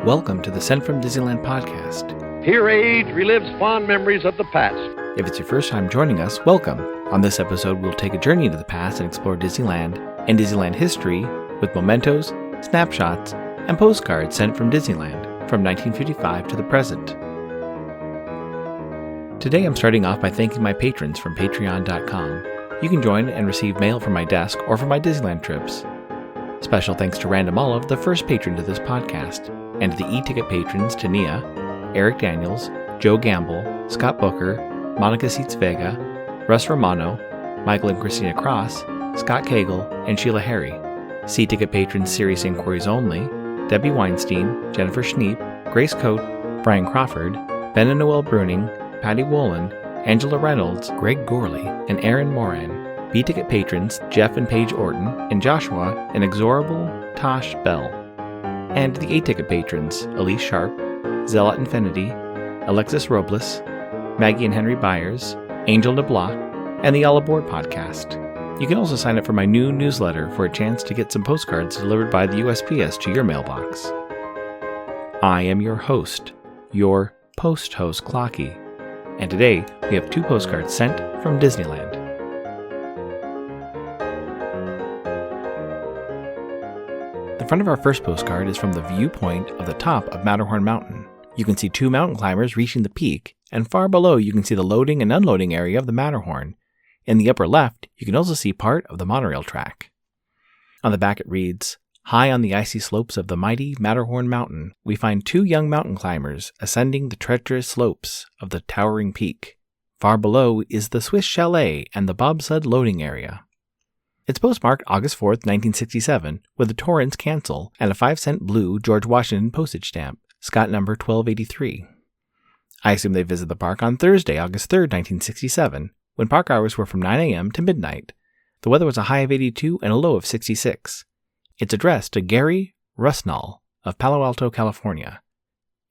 Welcome to the Sent from Disneyland podcast. Here age relives fond memories of the past. If it's your first time joining us, welcome. On this episode, we'll take a journey into the past and explore Disneyland and Disneyland history with mementos, snapshots, and postcards sent from Disneyland from 1955 to the present. Today I'm starting off by thanking my patrons from patreon.com. You can join and receive mail from my desk or from my Disneyland trips. Special thanks to Random Olive, the first patron to this podcast, and to the e-ticket patrons Tania, Eric Daniels, Joe Gamble, Scott Booker, Monica Seitz Vega, Russ Romano, Michael and Christina Cross, Scott Cagle, and Sheila Harry. C-ticket patrons Serious Inquiries Only, Debbie Weinstein, Jennifer Schneep, Grace Coate, Brian Crawford, Ben and Noel Bruning, Patty Wolin, Angela Reynolds, Greg Gorley, and Aaron Moran. B-ticket patrons Jeff and Paige Orton, and Joshua, and Exorable Tosh Bell. And the A-ticket patrons Elise Sharp, Zealot Infinity, Alexis Robles, Maggie and Henry Byers, Angel DeBlois, and the All Aboard podcast. You can also sign up for my new newsletter for a chance to get some postcards delivered by the USPS to your mailbox. I am your host, your post-host Clocky, and today we have 2 postcards sent from Disneyland. The front of our first postcard is from the viewpoint of the top of Matterhorn Mountain. You can see 2 mountain climbers reaching the peak, and far below you can see the loading and unloading area of the Matterhorn. In the upper left, you can also see part of the monorail track. On the back it reads, "High on the icy slopes of the mighty Matterhorn Mountain, we find 2 young mountain climbers ascending the treacherous slopes of the towering peak. Far below is the Swiss Chalet and the bobsled loading area." It's postmarked August 4th, 1967, with a Torrance cancel and a 5-cent blue George Washington postage stamp, Scott number 1283. I assume they visited the park on Thursday, August 3rd, 1967, when park hours were from 9 a.m. to midnight. The weather was a high of 82 and a low of 66. It's addressed to Gary Rusnall of Palo Alto, California.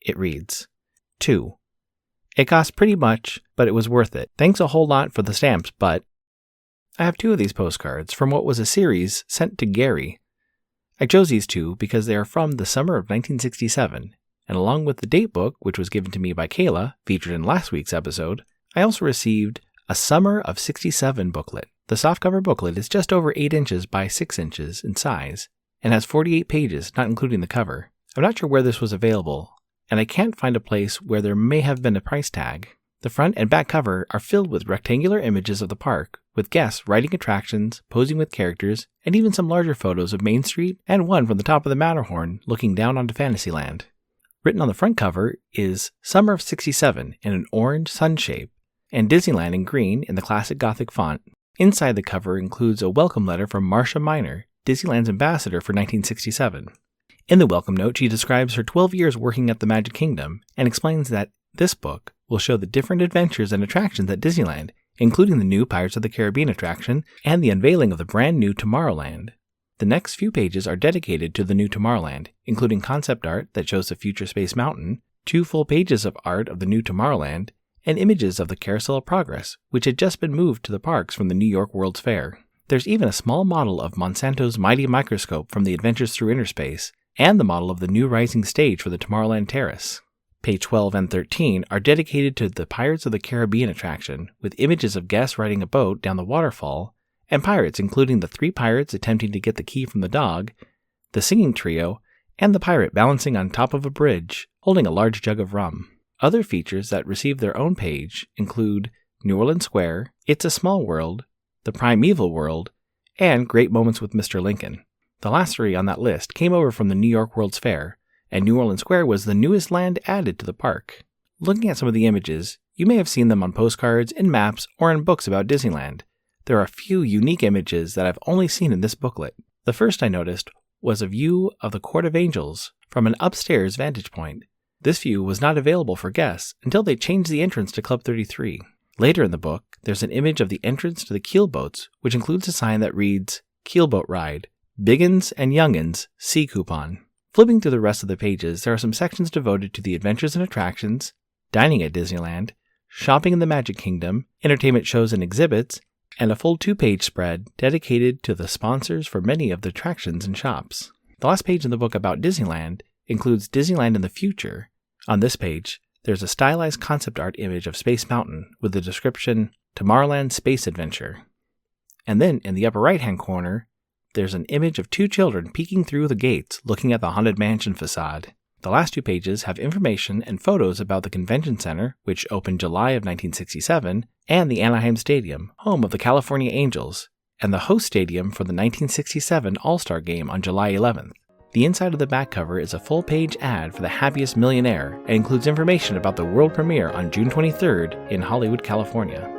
It reads, 2. It cost pretty much, but it was worth it. Thanks a whole lot for the stamps, but... I have 2 of these postcards from what was a series sent to Gary. I chose these 2 because they are from the summer of 1967, and along with the date book, which was given to me by Caela, featured in last week's episode, I also received a Summer of 67 booklet. The softcover booklet is just over 8 inches by 6 inches in size, and has 48 pages, not including the cover. I'm not sure where this was available, and I can't find a place where there may have been a price tag. The front and back cover are filled with rectangular images of the park, with guests riding attractions, posing with characters, and even some larger photos of Main Street and one from the top of the Matterhorn looking down onto Fantasyland. Written on the front cover is Summer of 67 in an orange sun shape, and Disneyland in green in the classic Gothic font. Inside the cover includes a welcome letter from Marcia Minor, Disneyland's ambassador for 1967. In the welcome note, she describes her 12 years working at the Magic Kingdom and explains that this book will show the different adventures and attractions at Disneyland, including the new Pirates of the Caribbean attraction and the unveiling of the brand new Tomorrowland. The next few pages are dedicated to the new Tomorrowland, including concept art that shows the Future Space Mountain, 2 full pages of art of the new Tomorrowland, and images of the Carousel of Progress, which had just been moved to the parks from the New York World's Fair. There's even a small model of Monsanto's mighty microscope from the Adventures Through Inner Space, and the model of the new rising stage for the Tomorrowland Terrace. Page 12 and 13 are dedicated to the Pirates of the Caribbean attraction, with images of guests riding a boat down the waterfall, and pirates including the 3 pirates attempting to get the key from the dog, the singing trio, and the pirate balancing on top of a bridge, holding a large jug of rum. Other features that receive their own page include New Orleans Square, It's a Small World, The Primeval World, and Great Moments with Mr. Lincoln. The last 3 on that list came over from the New York World's Fair, and New Orleans Square was the newest land added to the park. Looking at some of the images, you may have seen them on postcards, in maps, or in books about Disneyland. There are a few unique images that I've only seen in this booklet. The first I noticed was a view of the Court of Angels from an upstairs vantage point. This view was not available for guests until they changed the entrance to Club 33. Later in the book, there's an image of the entrance to the keelboats, which includes a sign that reads, "Keelboat Ride, Biggins and Youngins, Sea Coupon." Flipping through the rest of the pages, there are some sections devoted to the adventures and attractions, dining at Disneyland, shopping in the Magic Kingdom, entertainment shows and exhibits, and a full 2-page spread dedicated to the sponsors for many of the attractions and shops. The last page in the book about Disneyland includes Disneyland in the future. On this page, there's a stylized concept art image of Space Mountain with the description, Tomorrowland Space Adventure. And then, in the upper right-hand corner, there's an image of two children peeking through the gates looking at the Haunted Mansion facade. The last two pages have information and photos about the Convention Center, which opened July of 1967, and the Anaheim Stadium, home of the California Angels, and the host stadium for the 1967 All-Star Game on July 11th. The inside of the back cover is a full-page ad for the Happiest Millionaire and includes information about the world premiere on June 23rd in Hollywood, California.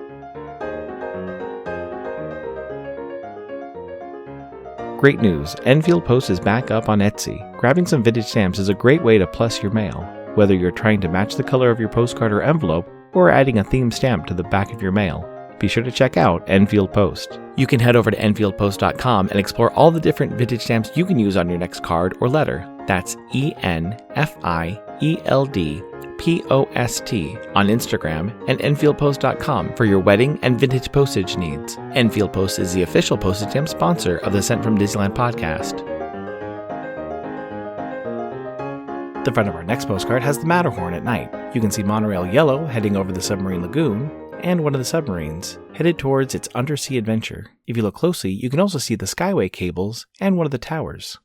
Great news! Enfield Post is back up on Etsy. Grabbing some vintage stamps is a great way to plus your mail, whether you're trying to match the color of your postcard or envelope or adding a themed stamp to the back of your mail. Be sure to check out Enfield Post. You can head over to enfieldpost.com and explore all the different vintage stamps you can use on your next card or letter. That's ENFIELDPOST on Instagram and enfieldpost.com for your wedding and vintage postage needs. Enfield Post is the official postage stamp sponsor of the Sent from Disneyland podcast. The front of our next postcard has the Matterhorn at night. You can see monorail yellow heading over the submarine lagoon, and one of the submarines, headed towards its undersea adventure. If you look closely, you can also see the Skyway cables and one of the towers.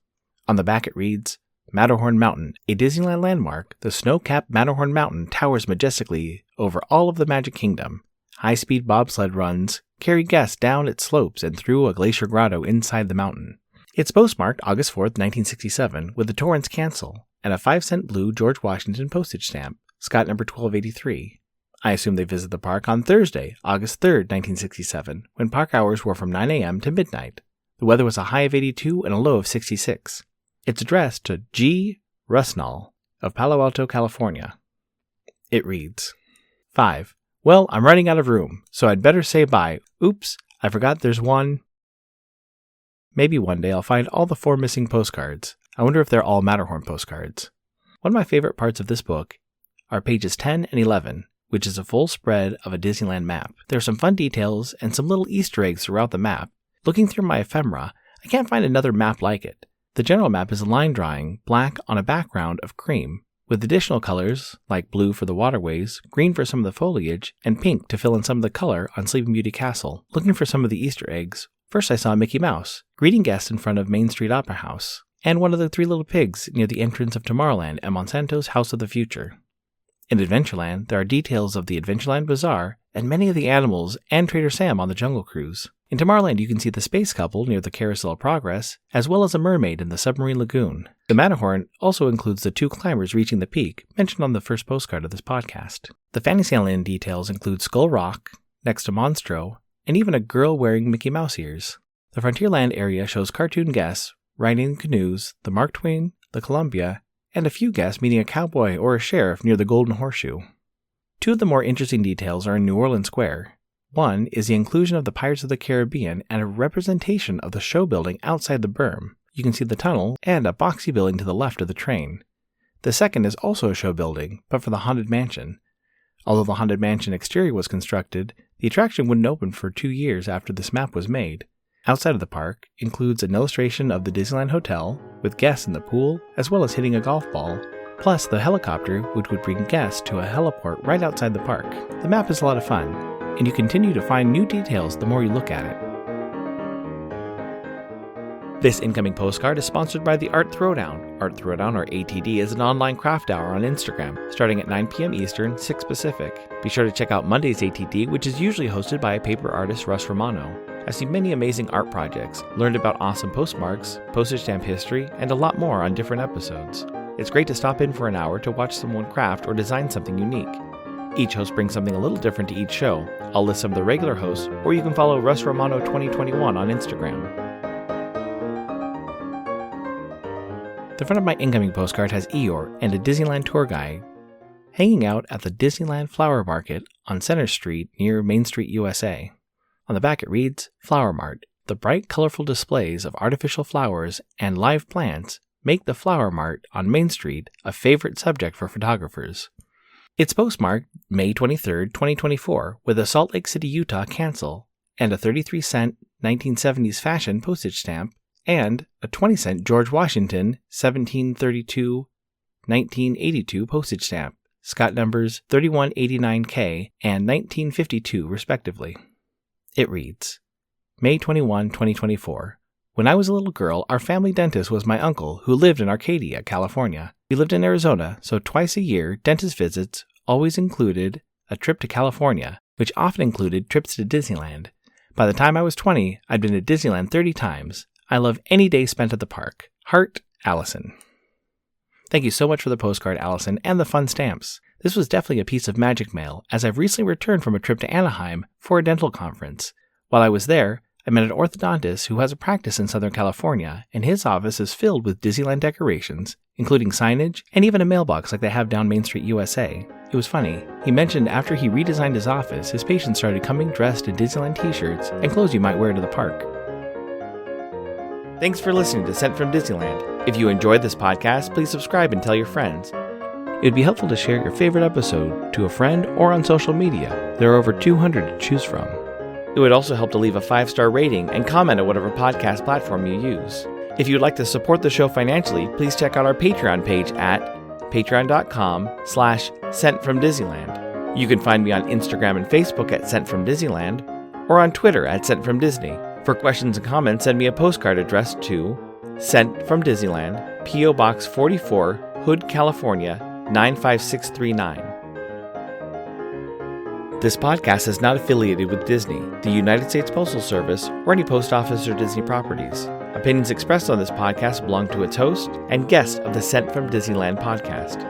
On the back it reads, Matterhorn Mountain, a Disneyland landmark, the snow-capped Matterhorn Mountain towers majestically over all of the Magic Kingdom. High-speed bobsled runs carry guests down its slopes and through a glacier grotto inside the mountain. It's postmarked August 4th, 1967, with the Torrance cancel, and a 5-cent blue George Washington postage stamp, Scott number 1283. I assume they visit the park on Thursday, August 3rd, 1967, when park hours were from 9 a.m. to midnight. The weather was a high of 82 and a low of 66. It's addressed to G. Rusnall of Palo Alto, California. It reads, 5. Well, I'm running out of room, so I'd better say bye. Oops, I forgot there's one. Maybe one day I'll find all the 4 missing postcards. I wonder if they're all Matterhorn postcards. One of my favorite parts of this book are pages 10 and 11, which is a full spread of a Disneyland map. There are some fun details and some little Easter eggs throughout the map. Looking through my ephemera, I can't find another map like it. The general map is a line drawing, black on a background of cream, with additional colors like blue for the waterways, green for some of the foliage, and pink to fill in some of the color on Sleeping Beauty Castle. Looking for some of the Easter eggs, first I saw Mickey Mouse, greeting guests in front of Main Street Opera House, and one of the 3 little pigs near the entrance of Tomorrowland and Monsanto's House of the Future. In Adventureland, there are details of the Adventureland Bazaar and many of the animals and Trader Sam on the Jungle Cruise. In Tomorrowland, you can see the space couple near the Carousel of Progress, as well as a mermaid in the submarine lagoon. The Matterhorn also includes the 2 climbers reaching the peak, mentioned on the first postcard of this podcast. The Fantasyland details include Skull Rock, next to Monstro, and even a girl wearing Mickey Mouse ears. The Frontierland area shows cartoon guests riding canoes, the Mark Twain, the Columbia, and a few guests meeting a cowboy or a sheriff near the Golden Horseshoe. 2 of the more interesting details are in New Orleans Square. One is the inclusion of the Pirates of the Caribbean and a representation of the show building outside the berm. You can see the tunnel and a boxy building to the left of the train. The second is also a show building, but for the Haunted Mansion. Although the Haunted Mansion exterior was constructed, the attraction wouldn't open for 2 years after this map was made. Outside of the park includes an illustration of the Disneyland Hotel, with guests in the pool, as well as hitting a golf ball, plus the helicopter which would bring guests to a heliport right outside the park. The map is a lot of fun, and you continue to find new details the more you look at it. This incoming postcard is sponsored by the Art Throwdown. Art Throwdown, or ATD, is an online craft hour on Instagram, starting at 9 p.m. Eastern, 6 Pacific. Be sure to check out Monday's ATD, which is usually hosted by paper artist Russ Romano. I've seen many amazing art projects, learned about awesome postmarks, postage stamp history, and a lot more on different episodes. It's great to stop in for an hour to watch someone craft or design something unique. Each host brings something a little different to each show. I'll list some of the regular hosts, or you can follow Russ Romano 2021 on Instagram. The front of my incoming postcard has Eeyore and a Disneyland tour guide hanging out at the Disneyland Flower Market on Center Street near Main Street, USA. On the back it reads, Flower Mart. The bright, colorful displays of artificial flowers and live plants make the Flower Mart on Main Street a favorite subject for photographers. It's postmarked May 23, 2024, with a Salt Lake City, Utah cancel, and a 33-cent 1970s fashion postage stamp, and a 20-cent George Washington 1732 1982 postage stamp, Scott numbers 3189K and 1952 respectively. It reads, May 21, 2024. When I was a little girl, our family dentist was my uncle who lived in Arcadia, California. We lived in Arizona, so twice a year, dentist visits always included a trip to California, which often included trips to Disneyland. By the time I was 20, I'd been to Disneyland 30 times. I love any day spent at the park. Heart, Allison. Thank you so much for the postcard, Allison, and the fun stamps. This was definitely a piece of magic mail, as I've recently returned from a trip to Anaheim for a dental conference. While I was there, I met an orthodontist who has a practice in Southern California, and his office is filled with Disneyland decorations, including signage and even a mailbox like they have down Main Street, USA. It was funny. He mentioned after he redesigned his office, his patients started coming dressed in Disneyland t-shirts and clothes you might wear to the park. Thanks for listening to Sent from Disneyland. If you enjoyed this podcast, please subscribe and tell your friends. It would be helpful to share your favorite episode to a friend or on social media. There are over 200 to choose from. It would also help to leave a 5-star rating and comment at whatever podcast platform you use. If you would like to support the show financially, please check out our Patreon page at patreon.com/SentFromDisneyland. You can find me on Instagram and Facebook at Sent From Disneyland, or on Twitter at Sent From Disney. For questions and comments, send me a postcard addressed to Sent From Disneyland, P.O. Box 44, Hood, California, 95639. This podcast is not affiliated with Disney, the United States Postal Service, or any post office or Disney properties. Opinions expressed on this podcast belong to its host and guests of the Sent from Disneyland podcast.